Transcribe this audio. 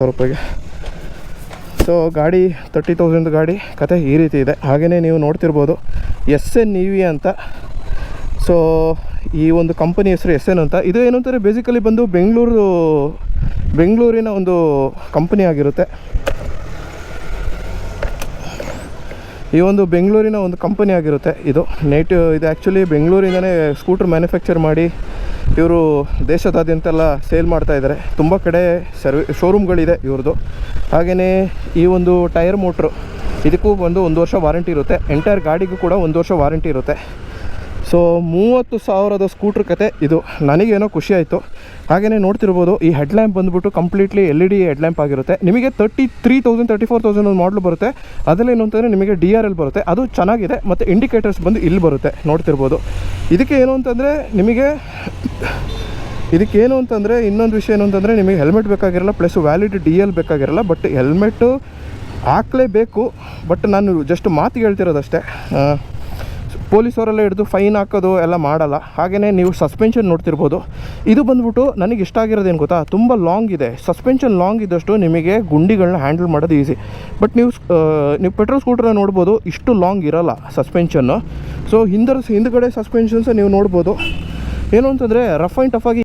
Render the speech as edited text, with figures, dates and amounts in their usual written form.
ರೂಪಾಯಿಗೆ. ಸೊ ಗಾಡಿ 30,000 ಗಾಡಿ ಕತೆ ಈ ರೀತಿ ಇದೆ. ಹಾಗೆಯೇ ನೀವು ನೋಡ್ತಿರ್ಬೋದು SNEV ಅಂತ. ಸೊ ಈ ಒಂದು ಕಂಪನಿ ಹೆಸರು SN ಅಂತ. ಇದು ಏನು ಅಂತಾರೆ, ಬೇಸಿಕಲಿ ಬಂದು ಬೆಂಗಳೂರಿನ ಒಂದು ಕಂಪನಿ ಆಗಿರುತ್ತೆ. ಈ ಒಂದು ಬೆಂಗಳೂರಿನ ಒಂದು ಕಂಪನಿ ಆಗಿರುತ್ತೆ ಇದು. ಇದು ಆ್ಯಕ್ಚುಲಿ ಬೆಂಗಳೂರಿಂದನೇ ಸ್ಕೂಟ್ರ್ ಮ್ಯಾನುಫ್ಯಾಕ್ಚರ್ ಮಾಡಿ ಇವರು ದೇಶದಾದ್ಯಂತೆಲ್ಲ ಸೇಲ್ ಮಾಡ್ತಾಯಿದ್ದಾರೆ. ತುಂಬ ಕಡೆ ಶೋರೂಮ್ಗಳಿದೆ ಇವ್ರದ್ದು. ಹಾಗೆಯೇ ಈ ಒಂದು ಟೈರ್ ಮೋಟ್ರು ಇದಕ್ಕೂ ಒಂದು 1 ವರ್ಷ ವಾರಂಟಿ ಇರುತ್ತೆ. ಎಂಟೈರ್ ಗಾಡಿಗೂ ಕೂಡ 1 ವರ್ಷ ವಾರಂಟಿ ಇರುತ್ತೆ. ಸೊ 30,000 ಸ್ಕೂಟ್ರ್ ಕತೆ ಇದು. ನನಗೇನೋ ಖುಷಿ ಆಯಿತು. ಹಾಗೆಯೇ ನೋಡ್ತಿರ್ಬೋದು ಈ ಹೆಡ್ಲ್ಯಾಂಪ್ ಬಂದುಬಿಟ್ಟು ಕಂಪ್ಲೀಟ್ಲಿ LED ಹೆಡ್ಲ್ಯಾಂಪ್ ಆಗಿರುತ್ತೆ. ನಿಮಗೆ 33,000 34,000 ಒಂದು ಮಾಡಲು ಬರುತ್ತೆ. ಅದರಲ್ಲೇನು ಅಂತಂದರೆ ನಿಮಗೆ DRL ಬರುತ್ತೆ, ಅದು ಚೆನ್ನಾಗಿದೆ. ಮತ್ತು ಇಂಡಿಕೇಟರ್ಸ್ ಬಂದು ಇಲ್ಲಿ ಬರುತ್ತೆ ನೋಡ್ತಿರ್ಬೋದು. ಇದಕ್ಕೇನು ಅಂತಂದರೆ ಇನ್ನೊಂದು ವಿಷಯ ಏನು ಅಂತಂದರೆ ನಿಮಗೆ ಹೆಲ್ಮೆಟ್ ಬೇಕಾಗಿರಲ್ಲ, ಪ್ಲಸ್ ವ್ಯಾಲಿಡ್ DL ಬೇಕಾಗಿರಲ್ಲ. ಬಟ್ ಹೆಲ್ಮೆಟ್ಟು ಹಾಕಲೇಬೇಕು. ಬಟ್ ನಾನು ಜಸ್ಟ್ ಮಾತಿಗೆ ಹೇಳ್ತಿರೋದಷ್ಟೇ. ಪೊಲೀಸವರೆಲ್ಲ ಹಿಡಿದು ಫೈನ್ ಹಾಕೋದು ಎಲ್ಲ ಮಾಡಲ್ಲ. ಹಾಗೆಯೇ ನೀವು ಸಸ್ಪೆನ್ಷನ್ ನೋಡ್ತಿರ್ಬೋದು. ಇದು ಬಂದ್ಬಿಟ್ಟು ನನಗೆ ಇಷ್ಟ ಆಗಿರೋದೇನು ಗೊತ್ತಾ, ತುಂಬ ಲಾಂಗ್ ಇದೆ. ಸಸ್ಪೆನ್ಷನ್ ಲಾಂಗ್ ಇದ್ದಷ್ಟು ನಿಮಗೆ ಗುಂಡಿಗಳನ್ನ ಹ್ಯಾಂಡಲ್ ಮಾಡೋದು ಈಸಿ. ಬಟ್ ನೀವು ಪೆಟ್ರೋಲ್ ಸ್ಕೂಟ್ರನ್ನ ನೋಡ್ಬೋದು, ಇಷ್ಟು ಲಾಂಗ್ ಇರೋಲ್ಲ ಸಸ್ಪೆನ್ಷನ್ನು. ಸೊ ಹಿಂದ್ಗಡೆ ಸಸ್ಪೆನ್ಷನ್ಸ್ ನೀವು ನೋಡ್ಬೋದು. ಏನು ಅಂತಂದರೆ ರಫ್ ಆ್ಯಂಡ್ ಟಫ್ ಆಗಿ